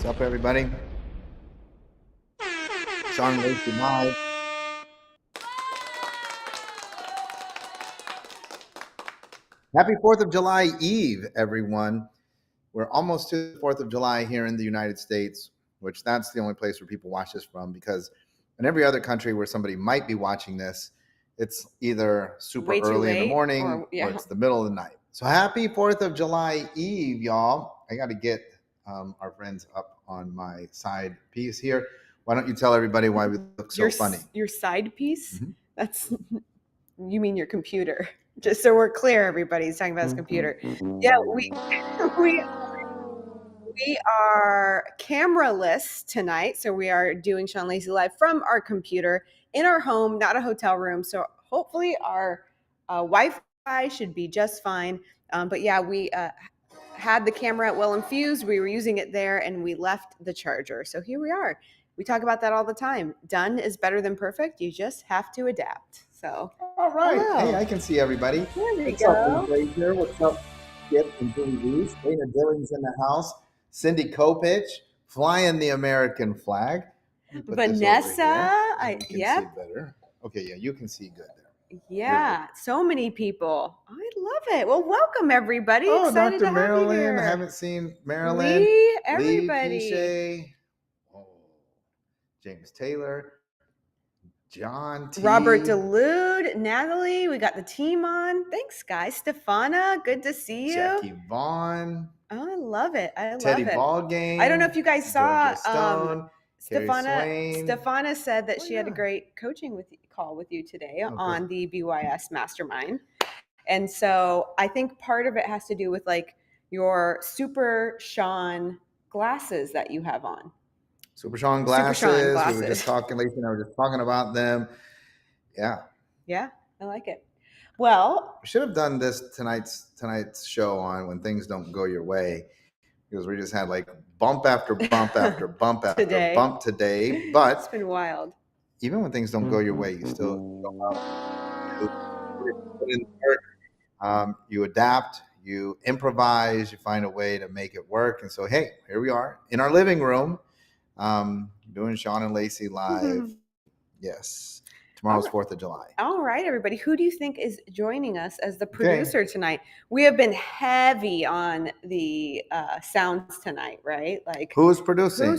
up, everybody? Shawn and Lacey live. Happy 4th of July Eve, everyone. We're almost to the 4th of July here in the United States, which that's the only place where people watch this from, because in every other country where somebody might be watching this, it's either super early in the morning or it's the middle of the night. So happy 4th of July Eve, y'all. I got to get our friends up on my side piece here. Why don't you tell everybody why we look so funny? Your side piece? Mm-hmm. That's, you mean your computer. Just so we're clear, everybody's talking about his computer. Yeah, we are cameraless tonight. So we are doing Shawn and Lacey live from our computer in our home, not a hotel room. So hopefully our Wi-Fi should be just fine. But yeah, we had the camera at Well Infused. We were using it there and we left the charger. So here we are. We talk about that all the time. Done is better than perfect. You just have to adapt. So, all right. Hello. Hey, I can see everybody. What's up, here? What's up, Skip and Jimmy Reese? Dana Dilling's in the house. Cindy Kopich flying the American flag. Vanessa, see better. Okay, yeah, you can see good there. Yeah, so many people. I love it. Well, welcome everybody. Oh, excited Dr. to Marilyn. Have you here. I haven't seen Marilyn. Lee, everybody. Lee, James Taylor, John T. Robert DeLude, Natalie. We got the team on. Thanks, guys. Stefana, good to see you. Jackie Vaughn. Oh, I love it. Teddy Ballgame. I don't know if you guys saw Stone, Stefana said that she had a great coaching call with you today on the BYS Mastermind. And so I think part of it has to do with like your Super Shawn glasses that you have on. Super Shawn glasses. We were just talking, Lacey and I were just talking about them. Yeah. Yeah, I like it. Well, we should have done this tonight's show on when things don't go your way, because we just had like bump after bump after bump after bump today. But it's been wild. Even when things don't go your way, you still go out. You adapt, you improvise, you find a way to make it work. And so, hey, here we are in our living room. Doing Shawn and Lacey live. Yes. Tomorrow's 4th of July. All right, everybody. Who do you think is joining us as the producer tonight? We have been heavy on the sounds tonight, right? Like, who's producing?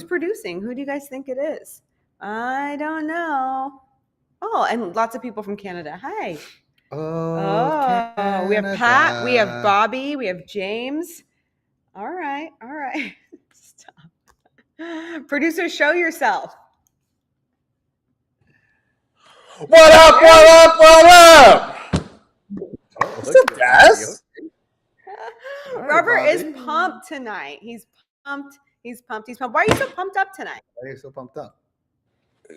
Who do you guys think it is? I don't know. Oh, and lots of people from Canada. Hi. Oh, we have Pat, we have Bobby, we have James. All right. Stop. Producer, show yourself. What up? What's up, guys? Robert is pumped tonight. He's pumped. Why are you so pumped up tonight? Why are you so pumped up?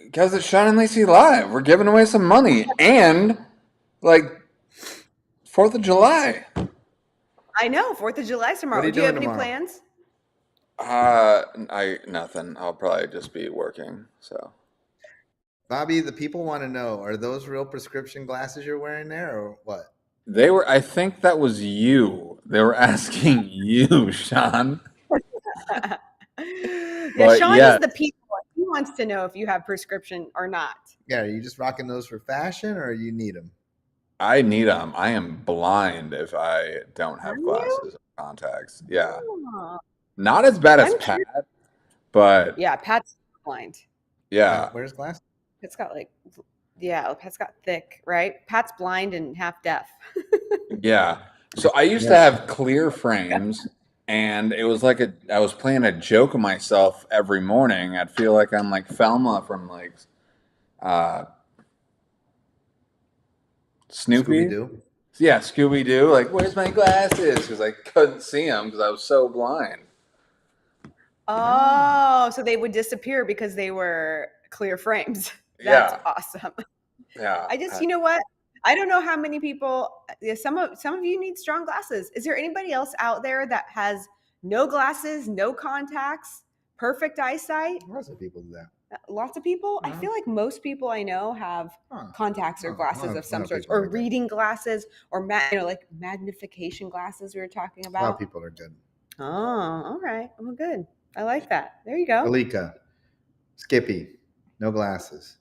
Because it's Shawn and Lacey live. We're giving away some money and like 4th of July. I know, 4th of July tomorrow. Do you have any plans? Nothing. I'll probably just be working. So, Bobby, the people want to know: are those real prescription glasses you're wearing there, or what? They were. I think that was you. They were asking you, Shawn. Shawn is the people. He wants to know if you have prescription or not. Yeah, are you just rocking those for fashion, or you need them? I need them. I am blind if I don't have glasses or contacts. Yeah. Oh. Not as bad as Pat, but yeah, Pat's blind. Yeah. Where's glasses? Pat's got Pat's got thick, right? Pat's blind and half deaf. Yeah. So I used to have clear frames, and it was like I was playing a joke of myself every morning. I'd feel like I'm like Thelma from like Snoopy. Scooby-Doo. Yeah, Scooby-Doo. Like, where's my glasses? Because I couldn't see them because I was so blind. Oh, so they would disappear because they were clear frames. That's awesome. Yeah. You know what? I don't know how many people. Some of you need strong glasses. Is there anybody else out there that has no glasses, no contacts, perfect eyesight? Lots of people do that. Lots of people. I feel like most people I know have contacts or glasses of some sort, or reading glasses, or like magnification glasses we were talking about. A lot of people are good. Oh, all right. Well, good. I like that. There you go. Alika, Skippy, no glasses.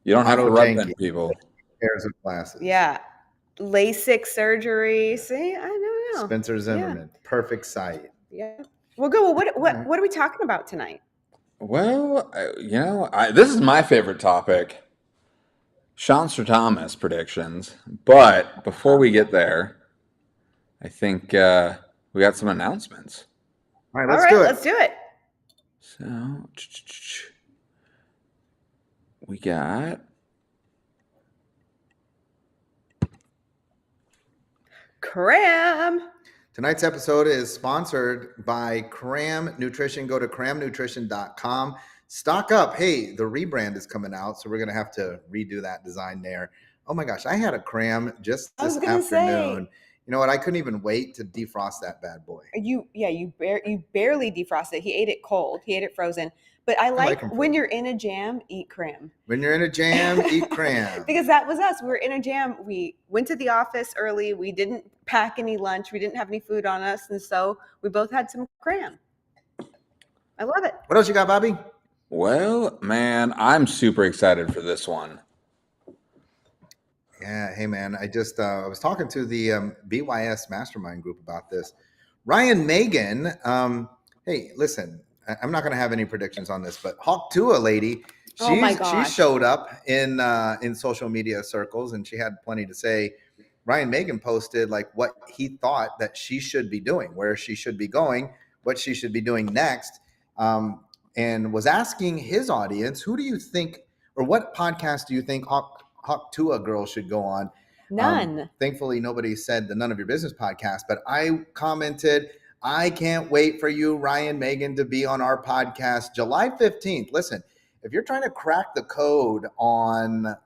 You don't have to Otto rub Janke, in people. pairs of glasses. Yeah. LASIK surgery. See, I don't know. Spencer Zimmerman, perfect sight. Yeah. Well, good. Well, what are we talking about tonight? Well, this is my favorite topic. Shawnstrodomus predictions. But before we get there, I think we got some announcements. All right, let's do it. Let's do it. So we got Cram. Tonight's episode is sponsored by Cram Nutrition. Go to cramnutrition.com. Stock up. Hey, the rebrand is coming out, so we're going to have to redo that design there. Oh my gosh, I had a Cram just this afternoon. You know what? I couldn't even wait to defrost that bad boy. You barely defrost it. He ate it cold. He ate it frozen. But I like when you're in a jam, eat Cram. When you're in a jam, eat Cram. Because that was us. We were in a jam. We went to the office early. We didn't pack any lunch. We didn't have any food on us. And so we both had some Cram. I love it. What else you got, Bobby? Well, man, I'm super excited for this one. Yeah. Hey, man, I was talking to the BYS mastermind group about this. Ryan Megan. Hey, listen, I'm not going to have any predictions on this, but Hawk Tua lady, she showed up in social media circles and she had plenty to say. Ryan Megan posted like what he thought that she should be doing, where she should be going, what she should be doing next, and was asking his audience, who do you think, or what podcast do you think Hawk Tua girl should go on? None. Thankfully, nobody said the None of Your Business podcast, but I commented, I can't wait for you, Ryan Megan, to be on our podcast July 15th. Listen, if you're trying to crack the code on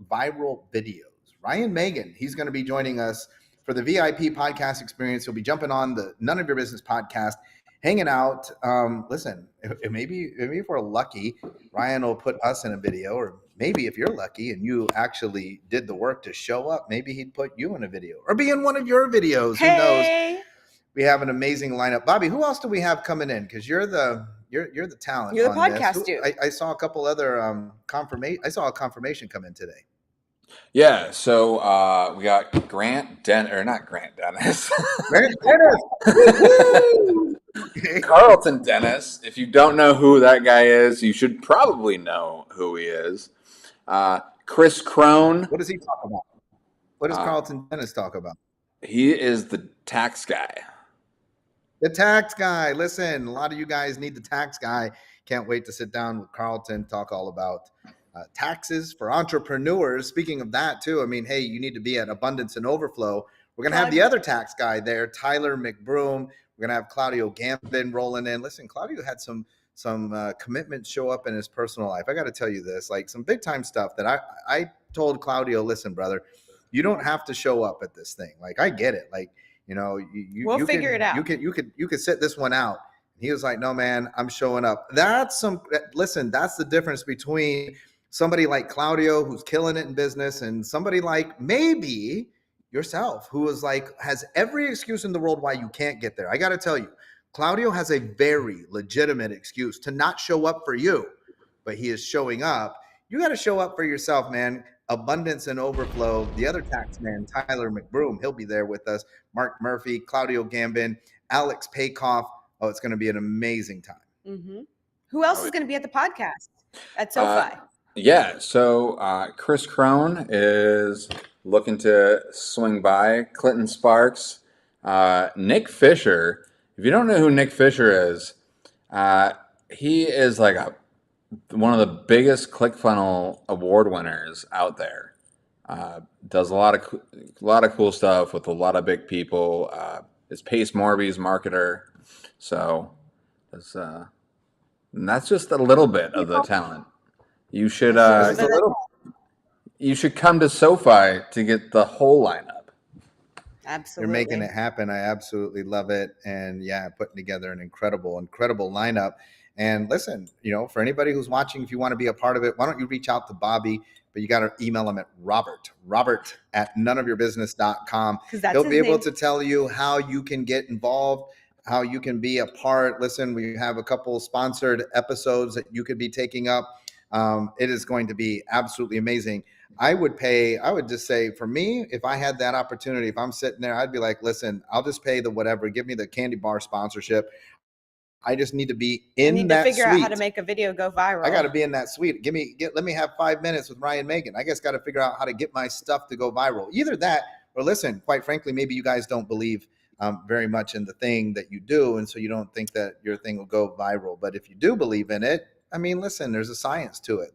viral videos, Ryan Megan, he's going to be joining us for the VIP podcast experience. He'll be jumping on the None of Your Business podcast, hanging out. Listen, maybe if we're lucky, Ryan will put us in a video, or maybe if you're lucky and you actually did the work to show up, maybe he'd put you in a video or be in one of your videos. Hey. Who knows? We have an amazing lineup. Bobby, who else do we have coming in? Because you're the talent. You're the podcast dude. I saw a couple other confirmation. I saw a confirmation come in today. Yeah, so we got Grant Dennis. Carlton Dennis. If you don't know who that guy is, you should probably know who he is. Chris Crone. What does he talk about? What does Carlton Dennis talk about? He is the tax guy. The tax guy. Listen, a lot of you guys need the tax guy. Can't wait to sit down with Carlton, talk all about taxes for entrepreneurs. Speaking of that, too, I mean, hey, you need to be at Abundance and Overflow. We're going to have the other tax guy there, Tyler McBroom. We're going to have Claudio Gambin rolling in. Listen, Claudio had some commitments show up in his personal life. I got to tell you this, like some big time stuff that I told Claudio, listen, brother, you don't have to show up at this thing. Like, I get it. Like, you know, we'll figure it out. You could sit this one out. He was like, no, man, I'm showing up. That's the difference between somebody like Claudio, who's killing it in business, and somebody like maybe yourself, who is like, has every excuse in the world why you can't get there. I got to tell you, Claudio has a very legitimate excuse to not show up for you, but he is showing up. You got to show up for yourself, man. Abundance and Overflow, the other tax man, Tyler McBroom, he'll be there with us. Mark Murphy, Claudio Gambin, Alex Paykoff. Oh, it's going to be an amazing time. Mm-hmm. Who else is going to be at the podcast at SoFi? Yeah, so Chris Crone is looking to swing by. Clinton Sparks, Nick Fisher. If you don't know who Nick Fisher is, he is like one of the biggest ClickFunnels award winners out there. Does a lot of cool stuff with a lot of big people. Is Pace Morby's marketer. So that's just a little bit of the talent. You should come to SoFi to get the whole lineup. Absolutely. You're making it happen. I absolutely love it. And yeah, putting together an incredible lineup. And listen, you know, for anybody who's watching, if you want to be a part of it, why don't you reach out to Bobby? But you got to email him at Robert@noneofyourbusiness.com. He'll be able to tell you how you can get involved, how you can be a part. Listen, we have a couple sponsored episodes that you could be taking up. It is going to be absolutely amazing. I would just say for me, if I had that opportunity, if I'm sitting there, I'd be like, listen, I'll just pay the whatever, give me the candy bar sponsorship. I just need to be in that figure suite. out how to make a video go viral. I got to be in that suite. Let me have 5 minutes with Ryan Megan. I guess got to figure out how to get my stuff to go viral. Either that, or listen, quite frankly, maybe you guys don't believe very much in the thing that you do, and so you don't think that your thing will go viral. But if you do believe in it, I mean, listen, there's a science to it.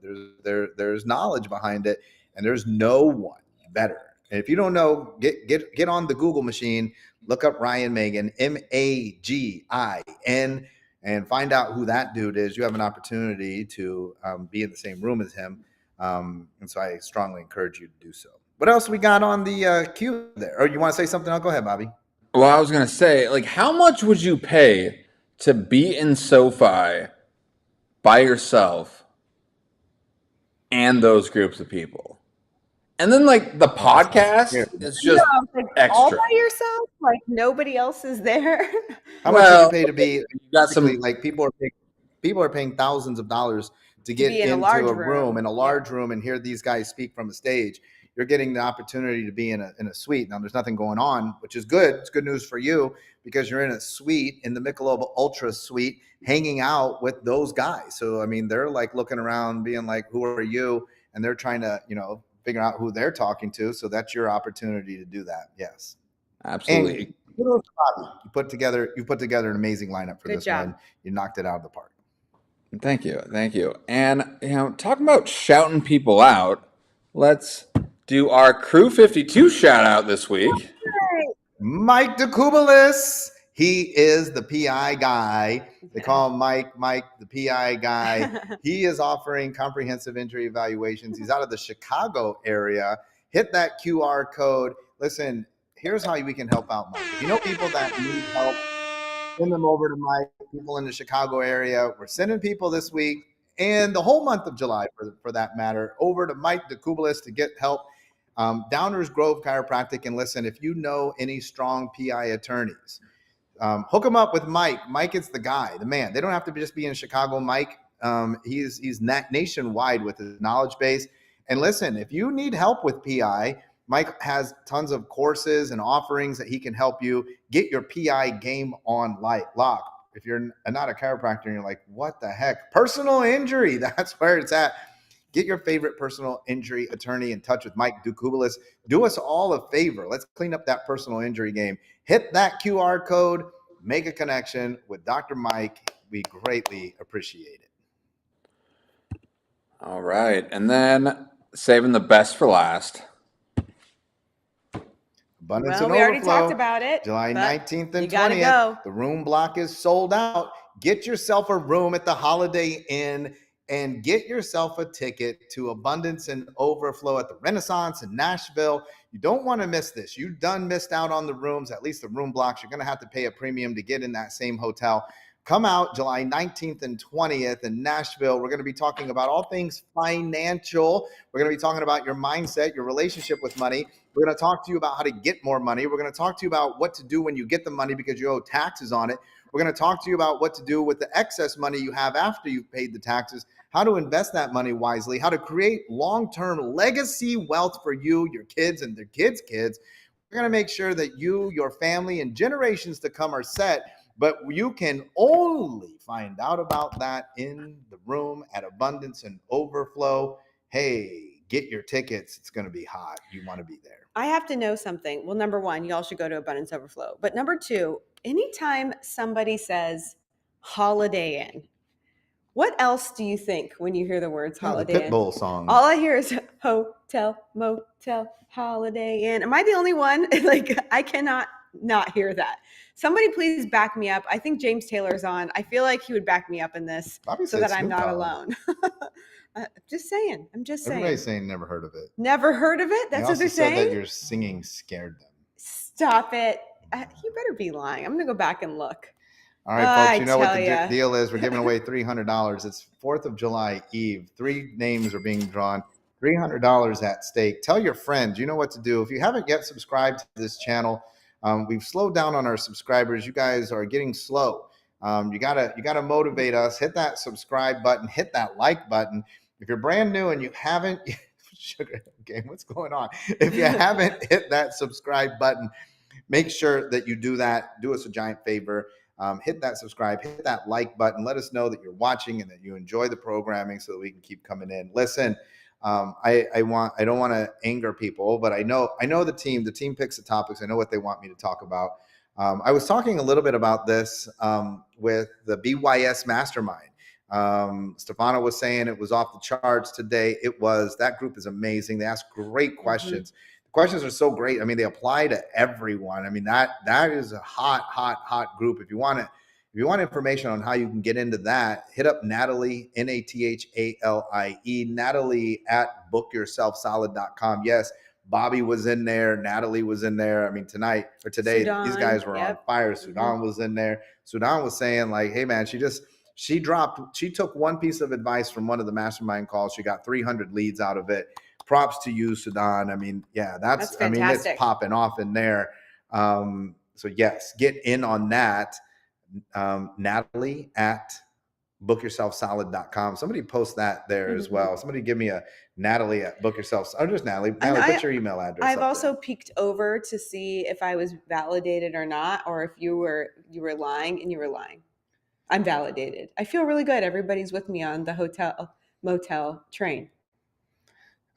There's knowledge behind it, and there's no one better. And if you don't know, get on the Google machine, look up Ryan Megan, Magin, and find out who that dude is. You have an opportunity to be in the same room as him, and so I strongly encourage you to do so. What else we got on the queue there? Or you want to say something? I'll go ahead, Bobby. Well, I was going to say, like, how much would you pay to be in SoFi by yourself and those groups of people? And then, like, the podcast is just like extra. all by yourself, like nobody else is there. How much would you pay to be? You got some, like people are paying thousands of dollars to get be in into a large room and hear these guys speak from a stage. You're getting the opportunity to be in a suite. Now there's nothing going on, which is good. It's good news for you because you're in a suite, in the Michelob Ultra suite, hanging out with those guys. So I mean, they're like looking around, being like, "Who are you?" And they're trying to, figure out who they're talking to. So that's your opportunity to do that. Yes, absolutely. And you put together an amazing lineup for this one. You knocked it out of the park. Thank you. And talking about shouting people out, let's do our Crew 52 shout out this week. Mike DeKubelis. He is the PI guy. They call him Mike, the PI guy. He is offering comprehensive injury evaluations. He's out of the Chicago area. Hit that QR code. Listen, here's how we can help out Mike. If you know people that need help, send them over to Mike. People in the Chicago area. We're sending people this week and the whole month of July, for that matter, over to Mike DeKubelis to get help. Downers Grove Chiropractic. And listen, if you know any strong PI attorneys, hook them up with Mike. Mike is the guy, the man. They don't have to just be in Chicago. Mike, he's nationwide with his knowledge base. And listen, if you need help with PI, Mike has tons of courses and offerings that he can help you get your PI game on lock. If you're not a chiropractor and you're like, what the heck? Personal injury, that's where it's at. Get your favorite personal injury attorney in touch with Mike DeKubelis. Do us all a favor. Let's clean up that personal injury game. Hit that QR code. Make a connection with Dr. Mike. We greatly appreciate it. All right. And then saving the best for last. Abundance and we already Overflow, talked about it. July 19th and 20th. Go. The room block is sold out. Get yourself a room at the Holiday Inn and get yourself a ticket to Abundance and Overflow at the Renaissance in Nashville. You don't want to miss this. You done missed out on the rooms, at least the room blocks. You're going to have to pay a premium to get in that same hotel. Come out July 19th and 20th in Nashville. We're going to be talking about all things financial. We're going to be talking about your mindset, your relationship with money. We're going to talk to you about how to get more money. We're going to talk to you about what to do when you get the money because you owe taxes on it. We're going to talk to you about what to do with the excess money you have after you've paid the taxes, how to invest that money wisely, how to create long-term legacy wealth for you, your kids, and their kids' kids. We're going to make sure that you, your family, and generations to come are set. But you can only find out about that in the room at Abundance and Overflow. Hey, get your tickets. It's going to be hot. You want to be there. I have to know something. Well, number one, y'all should go to Abundance Overflow. But number two, anytime somebody says Holiday Inn, what else do you think when you hear the words Holiday Inn? The Pitbull song. All I hear is hotel, motel, Holiday Inn. Am I the only one? Like, I cannot not hear that. Somebody please back me up. I think James Taylor's on. I feel like he would back me up in this so that I'm not alone. Just saying. I'm just saying. Everybody's saying never heard of it. Never heard of it? That's what they're saying? Said that your singing scared them. Stop it. You better be lying. I'm going to go back and look. All right, folks, you know what the deal is. We're giving away $300. It's 4th of July Eve. 3 names are being drawn. $300 at stake. Tell your friends. You know what to do. If you haven't yet subscribed to this channel, We've slowed down on our subscribers. You guys are getting slow. You gotta motivate us. Hit that subscribe button. Hit that like button. If you're brand new and you haven't, sugar game, what's going on? If you haven't hit that subscribe button, make sure that you do that. Do us a giant favor. Hit that subscribe, hit that like button. Let us know that you're watching and that you enjoy the programming so that we can keep coming in. Listen, I don't want to anger people, but I know the team picks the topics. I know what they want me to talk about. I was talking a little bit about this with the BYS Mastermind. Stefano was saying it was off the charts today. It was. That group is amazing. They ask great questions. The questions are so great. I mean, they apply to everyone. I mean, that is a hot group. If you want information on how you can get into that, hit up Natalie, Nathale, Natalie at bookyourselfsolid.com. Yes, Bobby was in there. Natalie was in there. I mean, today, Sudan, these guys were on fire. Sudan was in there. Sudan was saying like, hey man, she took one piece of advice from one of the mastermind calls. She got 300 leads out of it. Props to you, Sudan. I mean, yeah, that's I mean, it's popping off in there. So yes, get in on that. Natalie at bookyourselfsolid.com. Somebody post that there as well. Somebody give me a Natalie at bookyourself. Or just Natalie. Put your email address. I've also peeked over to see if I was validated or not, or if you were lying, and you were lying. I'm validated. I feel really good. Everybody's with me on the hotel motel train.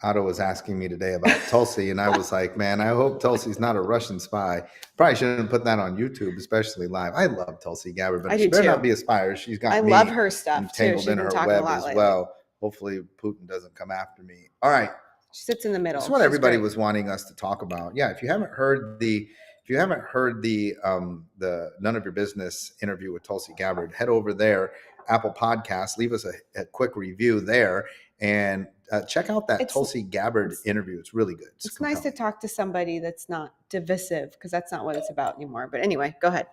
Otto was asking me today about Tulsi, and I was like, man, I hope Tulsi's not a Russian spy. Probably shouldn't put that on YouTube, especially live. I love Tulsi Gabbard, but she better not be a spy. She's got me love her stuff entangled in her web as well. Hopefully Putin doesn't come after me. All right. She sits in the middle. That's what everybody was wanting us to talk about. Yeah, if you haven't heard the None of Your Business interview with Tulsi Gabbard, head over there, Apple Podcasts, leave us a quick review there, and check out that Tulsi Gabbard interview. It's really good. It's nice to talk to somebody that's not divisive, because that's not what it's about anymore. But anyway, go ahead.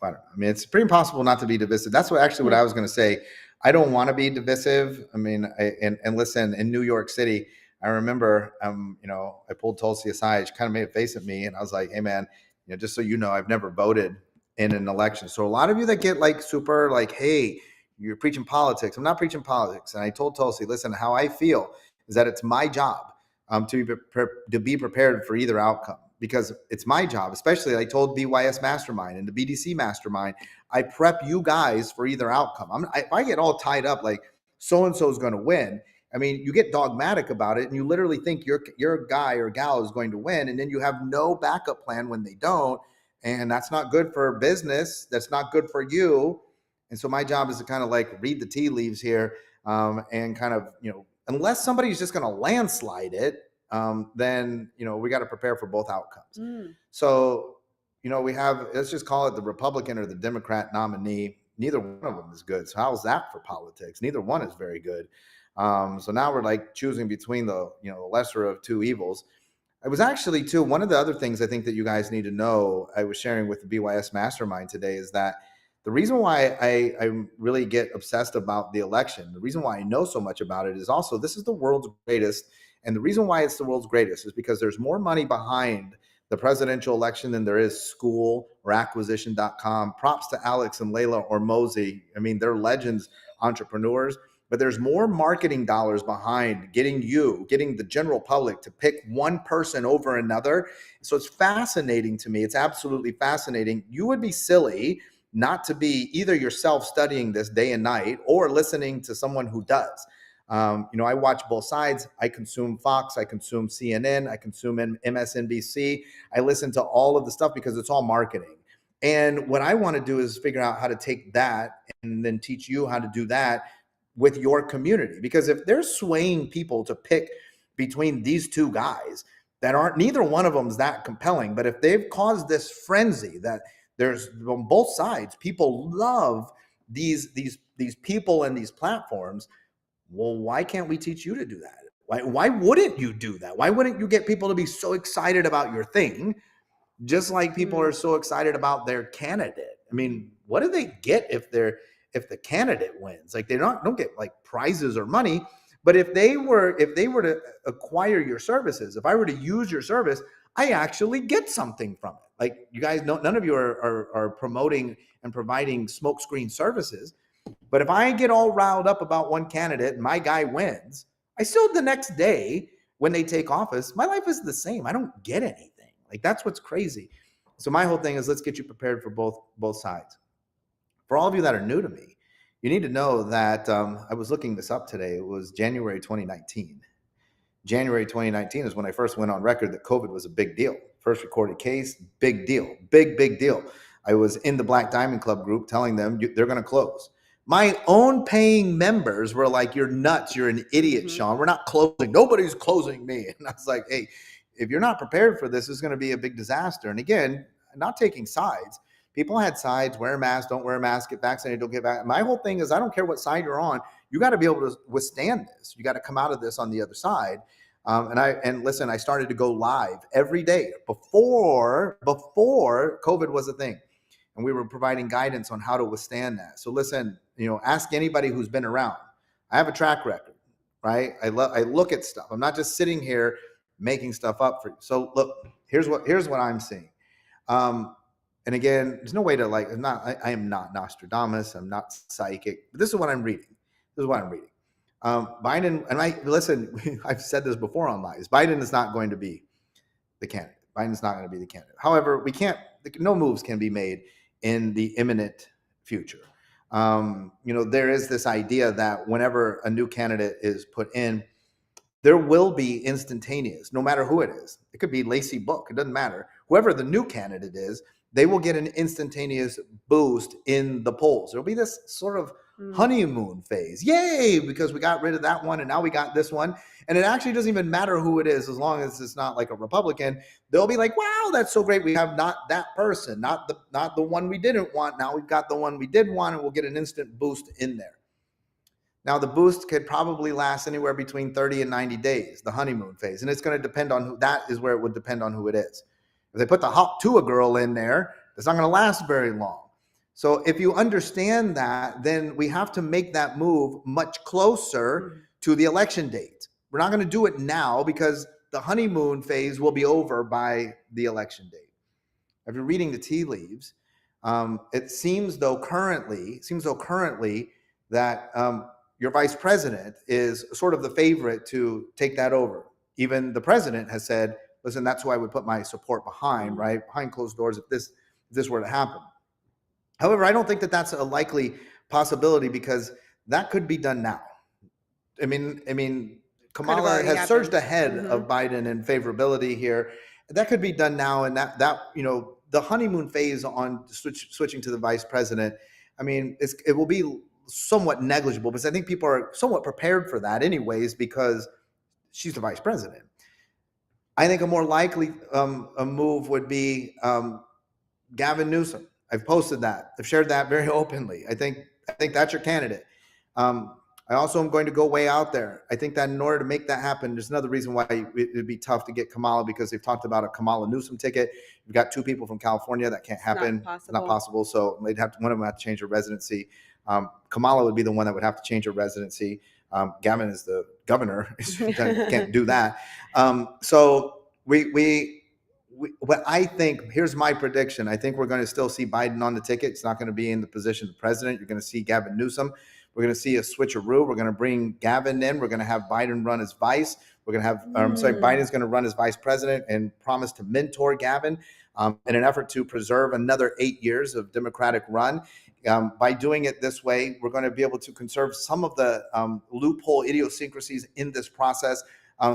I mean, it's pretty impossible not to be divisive. That's what I was going to say. I don't want to be divisive. I mean, and listen, in New York City, I remember, I pulled Tulsi aside. She kind of made a face at me, and I was like, hey man, just so you know, I've never voted in an election. So a lot of you that get like super like, hey, you're preaching politics. I'm not preaching politics. And I told Tulsi, listen, how I feel is that it's my job to be prepared for either outcome, because it's my job. Especially, I told BYS Mastermind and the BDC Mastermind, I prep you guys for either outcome. If I get all tied up like so-and-so is going to win, I mean, you get dogmatic about it and you literally think your guy or gal is going to win, and then you have no backup plan when they don't. And that's not good for business. That's not good for you. And so my job is to kind of like read the tea leaves here and kind of, unless somebody's just going to landslide it, then, we got to prepare for both outcomes. So, we have, let's just call it the Republican or the Democrat nominee. Neither one of them is good. So how's that for politics? Neither one is very good. So now we're like choosing between the lesser of two evils. I was actually too, one of the other things I think that you guys need to know, I was sharing with the BYS Mastermind today, is that the reason why I really get obsessed about the election, the reason why I know so much about it, is also this is the world's greatest. And the reason why it's the world's greatest is because there's more money behind the presidential election than there is school or acquisition.com. Props to Alex and Layla or Mosey. I mean, they're legends, entrepreneurs. But there's more marketing dollars behind getting the general public to pick one person over another. So it's fascinating to me. It's absolutely fascinating. You would be silly not to be either yourself studying this day and night or listening to someone who does. I watch both sides. I consume Fox, I consume CNN, I consume MSNBC. I listen to all of the stuff because it's all marketing. And what I want to do is figure out how to take that and then teach you how to do that with your community. Because if they're swaying people to pick between these two guys that aren't, neither one of them is that compelling, but if they've caused this frenzy that there's on both sides, people love these people and these platforms, well, why can't we teach you to do that? Why wouldn't you do that? Why wouldn't you get people to be so excited about your thing, just like people are so excited about their candidate? I mean, what do they get if the candidate wins? Like, they don't get like prizes or money, but if they were to acquire your services, if I were to use your service, I actually get something from it. Like you guys know, none of you are promoting and providing smokescreen services. But if I get all riled up about one candidate and my guy wins, I still the next day when they take office, my life is the same. I don't get anything. Like that's what's crazy. So my whole thing is let's get you prepared for both sides. For all of you that are new to me, you need to know that I was looking this up today. It was January 2019. January 2019 is when I first went on record that COVID was a big deal. First recorded case, big deal, big deal. I was in the Black Diamond Club group telling them they're going to close. My own paying members were like, "You're nuts. You're an idiot, Shawn. We're not closing. Nobody's closing me." And I was like, "Hey, if you're not prepared for this, it's going to be a big disaster." And again, not taking sides. People had sides: wear a mask, don't wear a mask, get vaccinated, don't get vaccinated. My whole thing is I don't care what side you're on. You got to be able to withstand this. You got to come out of this on the other side. And listen, I started to go live every day before COVID was a thing, and we were providing guidance on how to withstand that. So listen, ask anybody who's been around. I have a track record, right? I look at stuff. I'm not just sitting here making stuff up for you. So look, here's what I'm seeing. And again, there's no way to I am not Nostradamus. I'm not psychic. But this is what I'm reading. Biden, and listen, I've said this before on lives. Biden is not going to be the candidate. Biden's not going to be the candidate. However, no moves can be made in the imminent future. There is this idea that whenever a new candidate is put in, there will be instantaneous, no matter who it is. It could be Lacey Book. It doesn't matter. Whoever the new candidate is, they will get an instantaneous boost in the polls. There'll be this sort of honeymoon phase. Yay, because we got rid of that one and now we got this one. And it actually doesn't even matter who it is, as long as it's not like a Republican. They'll be like, wow, that's so great. We have not that person, not the one we didn't want. Now we've got the one we did want, and we'll get an instant boost in there. Now, the boost could probably last anywhere between 30 and 90 days, the honeymoon phase. And it's going to depend on that is where it would depend on who it is. If they put the hop to a girl in there, it's not going to last very long. So if you understand that, then we have to make that move much closer to the election date. We're not going to do it now because the honeymoon phase will be over by the election date. If you're reading the tea leaves, it seems though currently that your vice president is sort of the favorite to take that over. Even the president has said, listen, that's who I would put my support behind, right? Behind closed doors if this were to happen. However, I don't think that that's a likely possibility because that could be done now. I mean, Kamala has surged ahead of Biden in favorability here. That could be done now, and that the honeymoon phase on switching to the vice president, I mean, it will be somewhat negligible because I think people are somewhat prepared for that anyways because she's the vice president. I think a more likely a move would be Gavin Newsom. I've posted that. I've shared that very openly. I think that's your candidate. I also am going to go way out there. I think that in order to make that happen, there's another reason why it'd be tough to get Kamala because they've talked about a Kamala Newsom ticket. You've got two people from California. That can't happen. It's not possible. So one of them would have to change her residency. Kamala would be the one that would have to change her residency. Gavin is the governor. Can't do that. So what I think, here's my prediction. I think we're going to still see Biden on the ticket. It's not going to be in the position of president. You're going to see Gavin Newsom. We're going to see a switcheroo. We're going to bring Gavin in. We're going to have Biden run as vice. We're going to have, Biden's going to run as vice president and promise to mentor Gavin in an effort to preserve another 8 years of Democratic run. By doing it this way, we're going to be able to conserve some of the loophole idiosyncrasies in this process,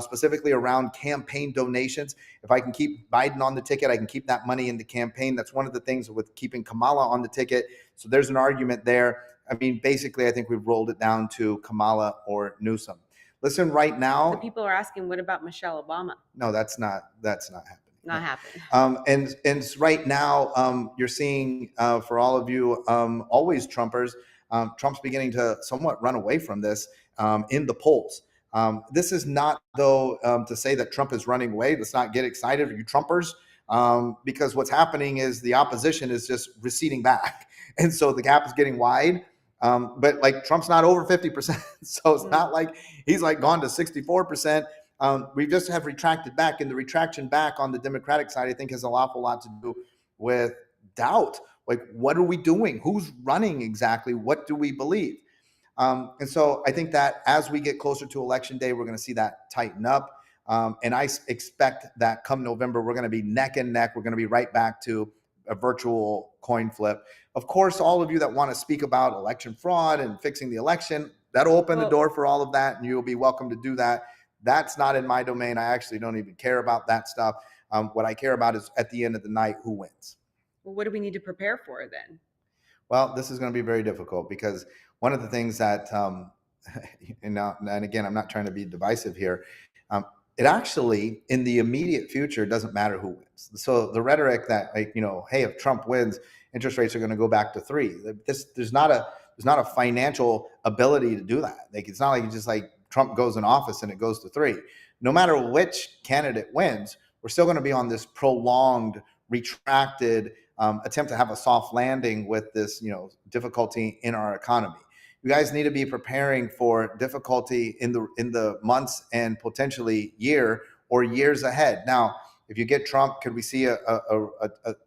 specifically around campaign donations. If I can keep Biden on the ticket, I can keep that money in the campaign. That's one of the things with keeping Kamala on the ticket. So there's an argument there. I mean, basically, I think we've rolled it down to Kamala or Newsom. Listen, right now, the people are asking, what about Michelle Obama? No, that's not happening. Not happening. And right now, you're seeing for all of you, always Trumpers, Trump's beginning to somewhat run away from this in the polls. This is not, though, to say that Trump is running away. Let's not get excited, you Trumpers, because what's happening is the opposition is just receding back. And so the gap is getting wide. But like Trump's not over 50%. So it's not like he's like gone to 64%. We just have retracted back, and the retraction back on the Democratic side, I think, has an awful lot to do with doubt. Like, what are we doing? Who's running exactly? What do we believe? And so I think that as we get closer to election day, we're going to see that tighten up. And I expect that come November, we're going to be neck and neck. We're going to be right back to a virtual coin flip. Of course, all of you that want to speak about election fraud and fixing the election, that'll open the door for all of that, and you'll be welcome to do that. That's not in my domain. I actually don't even care about that stuff. What I care about is at the end of the night, who wins. Well, what do we need to prepare for then? Well, this is going to be very difficult because one of the things that, and again, I'm not trying to be divisive here. It actually, in the immediate future, doesn't matter who wins. So the rhetoric that, like, hey, if Trump wins, interest rates are going to go back to 3. There's not a financial ability to do that. Like, it's not like it's just like Trump goes in office and it goes to 3. No matter which candidate wins, we're still going to be on this prolonged, retracted attempt to have a soft landing with this, difficulty in our economy. You guys need to be preparing for difficulty in the months and potentially year or years ahead. Now, if you get Trump, could we see a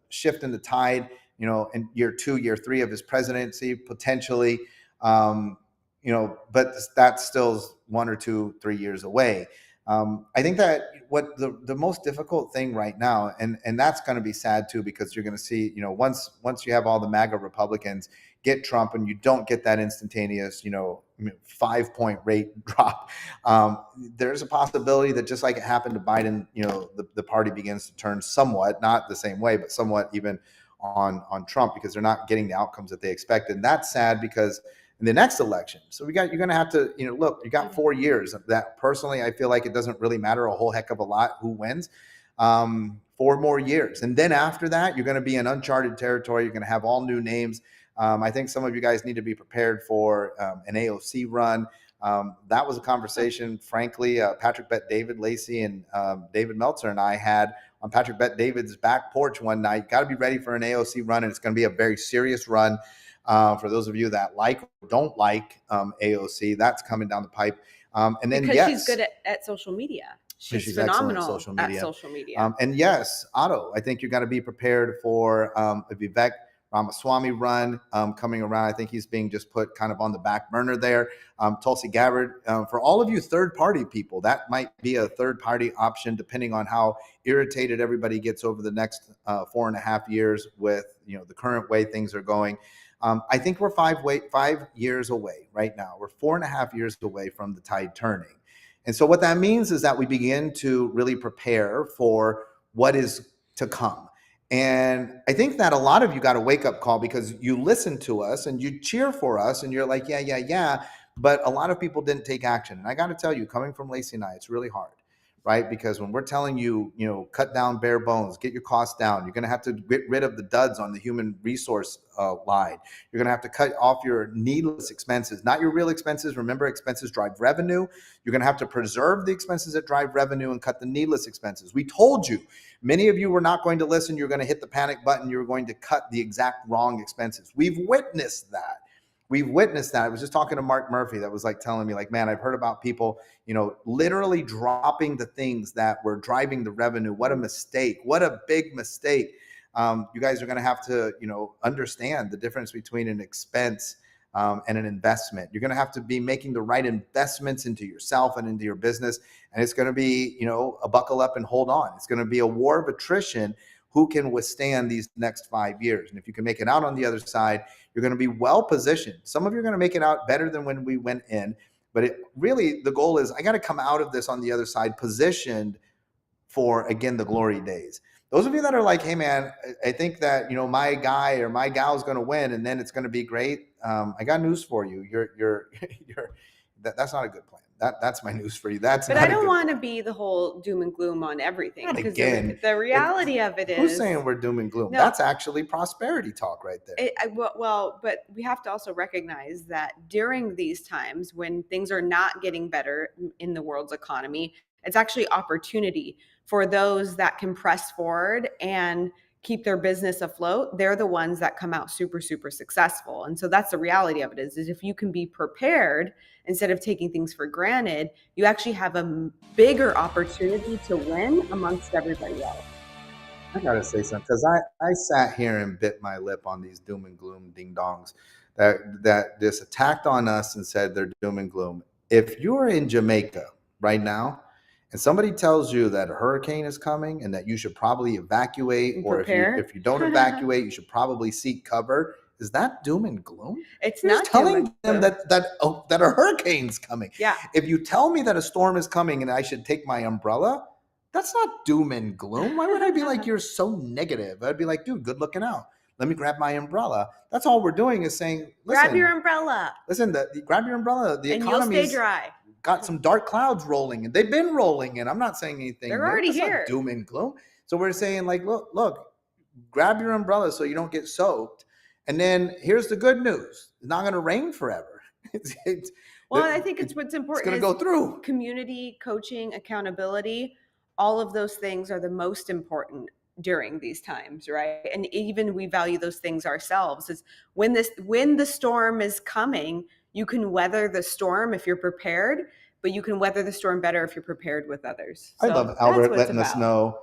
shift in the tide, in year 2, year 3 of his presidency, potentially? But that's still 1 or 2, 3 years away. I think that what the most difficult thing right now, and that's going to be sad too, because you're going to see, once you have all the MAGA Republicans get Trump and you don't get that instantaneous, 5-point rate drop, there's a possibility that just like it happened to Biden, the party begins to turn somewhat, not the same way, but somewhat even on Trump, because they're not getting the outcomes that they expected. And that's sad because in the next election. So you're going to have to, look, you got 4 years of that. Personally, I feel like it doesn't really matter a whole heck of a lot who wins. 4 more years. And then after that, you're going to be in uncharted territory. You're going to have all new names. I think some of you guys need to be prepared for an AOC run. That was a conversation, frankly, Patrick Bet-David, Lacey, and David Meltzer and I had on Patrick Bet-David's back porch one night. Got to be ready for an AOC run, and it's going to be a very serious run. For those of you that like or don't like AOC, that's coming down the pipe. And then because she's good at social media. She's phenomenal at social media. And yes, Otto, I think you got to be prepared for a Vivek Ramaswamy run coming around. I think he's being just put kind of on the back burner there. Tulsi Gabbard, for all of you third-party people, that might be a third-party option depending on how irritated everybody gets over the next 4.5 years with the current way things are going. I think we're 5 years away right now. We're 4.5 years away from the tide turning. And so what that means is that we begin to really prepare for what is to come. And I think that a lot of you got a wake-up call because you listen to us and you cheer for us and you're like, yeah. But a lot of people didn't take action. And I got to tell you, coming from Lacey and I, it's really hard. Right? Because when we're telling you, cut down bare bones, get your costs down, you're going to have to get rid of the duds on the human resource line. You're going to have to cut off your needless expenses, not your real expenses. Remember, expenses drive revenue. You're going to have to preserve the expenses that drive revenue and cut the needless expenses. We told you, many of you were not going to listen. You're going to hit the panic button. You're going to cut the exact wrong expenses. We've witnessed that. I was just talking to Mark Murphy that was like telling me, like, man, I've heard about people, literally dropping the things that were driving the revenue. What a mistake. What a big mistake. You guys are going to have to, understand the difference between an expense and an investment. You're going to have to be making the right investments into yourself and into your business. And it's going to be, a buckle up and hold on. It's going to be a war of attrition. Who can withstand these next 5 years? And if you can make it out on the other side, you're going to be well positioned. Some of you are going to make it out better than when we went in. But really, the goal is I got to come out of this on the other side positioned for, again, the glory days. Those of you that are like, hey, man, I think that, my guy or my gal is going to win and then it's going to be great. I got news for you. That's not a good plan. That's my news for you. But I don't want to be the whole doom and gloom on everything. Because the reality of it is, who's saying we're doom and gloom? No, that's actually prosperity talk right there. But we have to also recognize that during these times when things are not getting better in the world's economy, it's actually opportunity for those that can press forward and keep their business afloat. They're the ones that come out super, super successful. And so that's the reality of it is if you can be prepared instead of taking things for granted, you actually have a bigger opportunity to win amongst everybody else. I gotta say something because I sat here and bit my lip on these doom and gloom ding dongs that just attacked on us and said they're doom and gloom. If you're in Jamaica right now and somebody tells you that a hurricane is coming and that you should probably evacuate, And or prepare. if you don't evacuate, you should probably seek cover. Is that doom and gloom? It's You're not just telling doom them and gloom. that a hurricane's coming. Yeah. If you tell me that a storm is coming and I should take my umbrella, that's not doom and gloom. Why would I be like, you're so negative? I'd be like, dude, good looking out. Let me grab my umbrella. That's all we're doing is saying, listen, Grab your umbrella. Listen, grab your umbrella. The and you'll stay economy's dry. got some dark clouds rolling, and they've been rolling in. I'm not saying anything. They're already That's not here. doom and gloom. So we're saying, like, look, grab your umbrella so you don't get soaked. And then here's the good news: it's not going to rain forever. Well, I think it's what's important. It's going to go through. Community, coaching, accountability, all of those things are the most important during these times, right? And even we value those things ourselves. Is when the storm is coming, you can weather the storm if you're prepared, but you can weather the storm better if you're prepared with others. I love Albert letting us know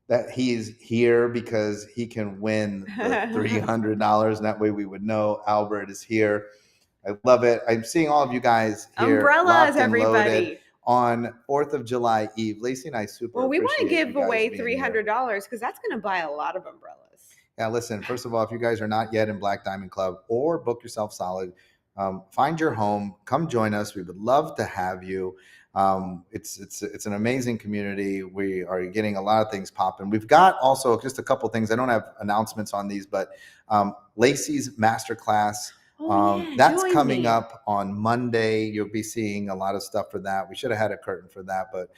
that he's here because he can win the $300, and that way we would know Albert is here. I love it. I'm seeing all of you guys here. Umbrellas, everybody. On 4th of July Eve. Lacey and I super Well, we want to appreciate give you guys away being here. $300 because that's going to buy a lot of umbrellas. Yeah, listen, first of all, if you guys are not yet in Black Diamond Club or book yourself solid, find your home, come join us. We would love to have you. It's an amazing community. We are getting a lot of things popping. We've got also just a couple things. I don't have announcements on these, but Lacey's masterclass. That's coming up on Monday. You'll be seeing a lot of stuff for that. We should have had a curtain for that, but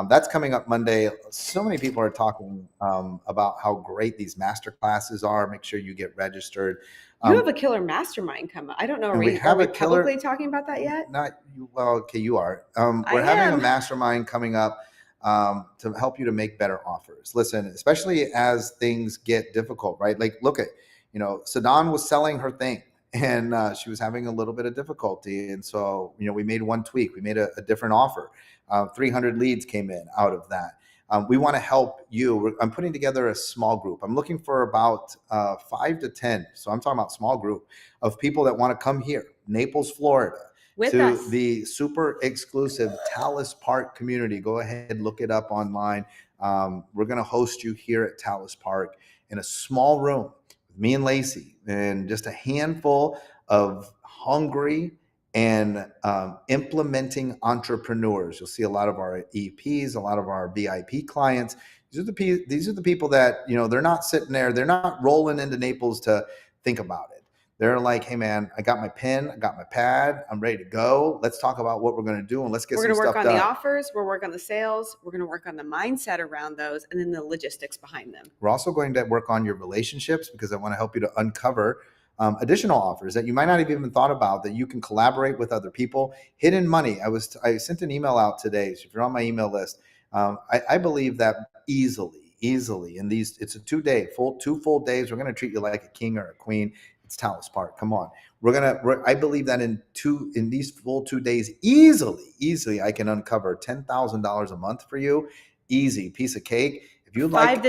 that's coming up Monday. So many people are talking about how great these master classes are. Make sure you get registered. You have a killer mastermind coming. I don't know. Are we publicly talking about that yet? Not well. Okay, you are. We're having a mastermind coming up to help you to make better offers. Listen, especially as things get difficult, right? Like, look at, Sadan was selling her thing. And she was having a little bit of difficulty. And so, we made one tweak. We made a different offer. 300 leads came in out of that. We want to help you. I'm putting together a small group. I'm looking for about 5 to 10. So I'm talking about small group of people that want to come here, Naples, Florida, to the super exclusive Talus Park community. Go ahead, look it up online. We're going to host you here at Talus Park in a small room. Me and Lacey, and just a handful of hungry and implementing entrepreneurs. You'll see a lot of our EPs, a lot of our VIP clients. These are the people that, they're not sitting there. They're not rolling into Naples to think about it. They're like, hey, man, I got my pen, I got my pad, I'm ready to go. Let's talk about what we're going to do, and let's get some stuff done. We're going to work on the offers, we'll work on the sales, we're going to work on the mindset around those, and then the logistics behind them. We're also going to work on your relationships because I want to help you to uncover additional offers that you might not have even thought about, that you can collaborate with other people. Hidden money. I sent an email out today. So if you're on my email list, I believe that easily, and it's a 2 full days. We're going to treat you like a king or a queen. It's Talus Park. Come on. I believe that in these full 2 days, easily, I can uncover $10,000 a month for you. Easy piece of cake. If you would like an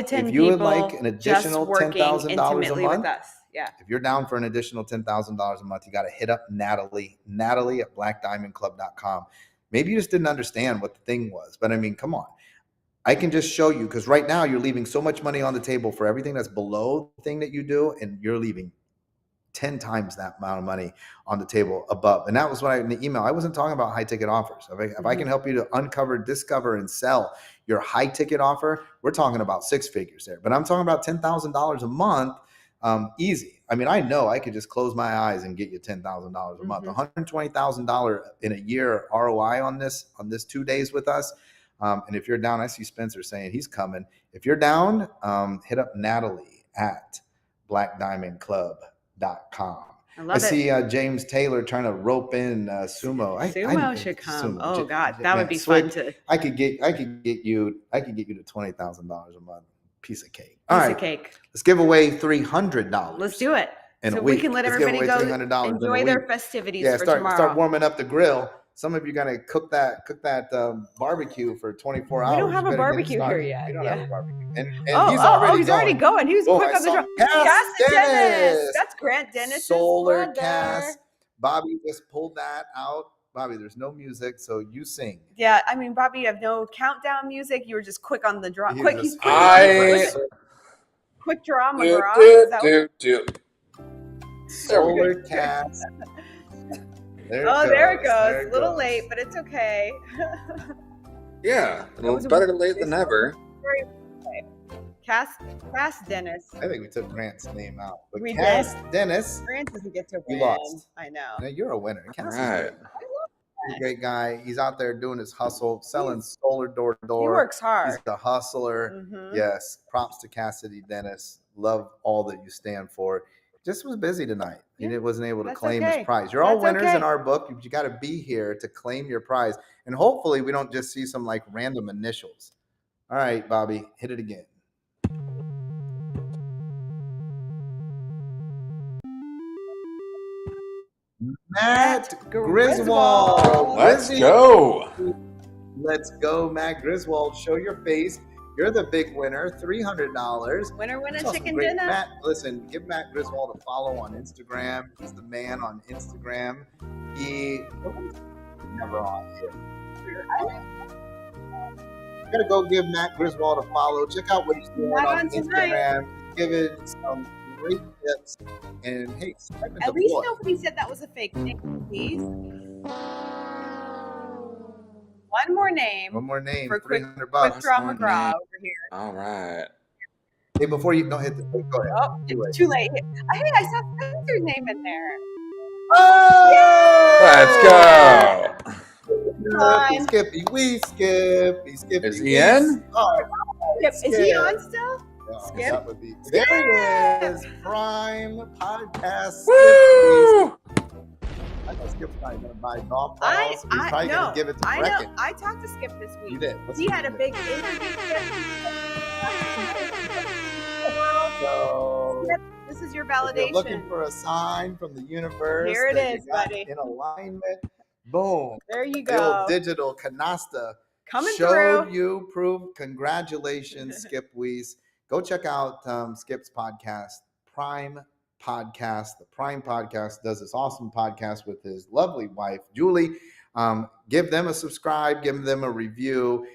additional $10,000 a month, yeah. If you're down for an additional $10,000 a month, you got to hit up Natalie at blackdiamondclub.com. Maybe you just didn't understand what the thing was, but I mean, come on. I can just show you, because right now you're leaving so much money on the table for everything that's below the thing that you do, and you're leaving 10 times that amount of money on the table above. And that was what in the email, I wasn't talking about high ticket offers. If I can help you to uncover, discover, and sell your high ticket offer, we're talking about 6 figures there. But I'm talking about $10,000 a month, easy. I mean, I know I could just close my eyes and get you $10,000 a month, $120,000 in a year ROI on this 2 days with us. And if you're down, I see Spencer saying he's coming. If you're down, hit up Natalie at blackdiamondclub.com. I see James Taylor trying to rope in Sumo. Sumo should come. God, that would be fun to. I could get you to $20,000 a month. Piece of cake. Let's give away $300. Let's do it. So we can let everybody go enjoy their festivities for tomorrow. Start warming up the grill. some of you gotta cook that barbecue for 24 hours. We don't have You a better get it barbecue here started. yet. We don't have a barbecue. And Oh, he's already he's already going. He was Boom, quick I on the saw draw. Cass Dennis. That's Grant Dennis's Solar brother. Cass. Bobby just pulled that out. Bobby, there's no music, so you sing. Yeah, I mean, Bobby, you have no countdown music. You were just quick on the draw. He's quick draw McGraw. Solar Cass. There it goes. A little late, but it's okay. Yeah, well, it's better late than never. Cass Dennis. I think we took Grant's name out. But We Cass did. Dennis. Grant doesn't get to win. You lost. I know. Yeah, you're a winner. Cass is Right. great. He's a great guy. He's out there doing his hustle, selling solar door to door. He works hard. He's a hustler. Mhm. Yes. Props to Cassidy Dennis. Love all that you stand for. Just was busy tonight. Yeah, He wasn't able to that's claim okay. his prize. You're all That's winners okay. in our book. You got to be here to claim your prize. And hopefully we don't just see some like random initials. All right, Bobby, hit it again. Matt Griswold. Let's go. Let's go, Matt Griswold. Show your face. You're the big winner, $300. Winner, That's chicken great. dinner. Matt, listen, give Matt Griswold a follow on Instagram. He's the man on Instagram. He never on here. You gotta go give Matt Griswold a follow. Check out what he's doing on Instagram. Give it some great tips. And hey, at least nobody said that was a fake name, please. One more name for $300. Quick Draw McGraw over here. All right. Hey, before you don't hit the go ahead. Oh, it's too late. Hey, I saw Spencer's name in there. Oh! Let's go. Skippy, Skippy. Is he in? Oh, Is he on still? Yeah, that would be. There it is. Prime podcast. Woo! I know Skip's probably going to buy golf balls. He's probably going to give it to Brecken. I talked to Skip this week. You did. He had a big interview. So, Skip, this is your if you're validation. looking for a sign from the universe. Here it is, buddy. In alignment. Boom. There you The go. old digital canasta. Coming Showed through. you proof. Congratulations, Skip Weiss. Go check out Skip's podcast, Prime Podcast. The Prime Podcast does this awesome podcast with his lovely wife, Julie. Give them a subscribe. Give them a review.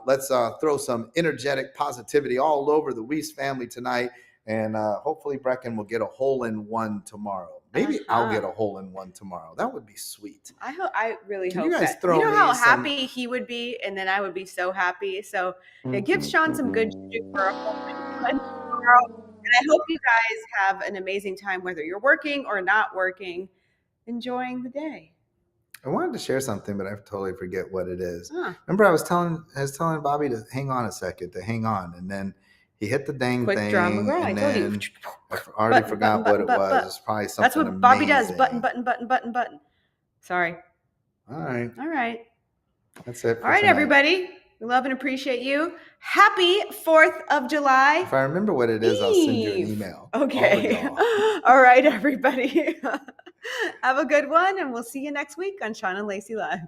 Let's throw some energetic positivity all over the Weiss family tonight. And hopefully Brecken will get a hole-in-one tomorrow. Maybe I'll get a hole-in-one tomorrow. That would be sweet. I really Can hope you guys that. throw You know me how some- happy he would be, and then I would be so happy. So yeah, give Shawn some good juju for a hole-in-one tomorrow. And I hope you guys have an amazing time, whether you're working or not working, enjoying the day. I wanted to share something, but I totally forget what it is. Huh. Remember, I was telling Bobby to hang on a second, and then he hit the dang Quick thing, Draw McGraw. I and told then you. I already forgot what it was. It's probably something. That's what Bobby does. amazing. Button. Sorry. All right, that's it. All right, tonight. everybody. We love and appreciate you. Happy 4th of July. If I remember what it is, I'll send you an email. Okay. All of y'all. All right, everybody. Have a good one, and we'll see you next week on Shawn and Lacey Live.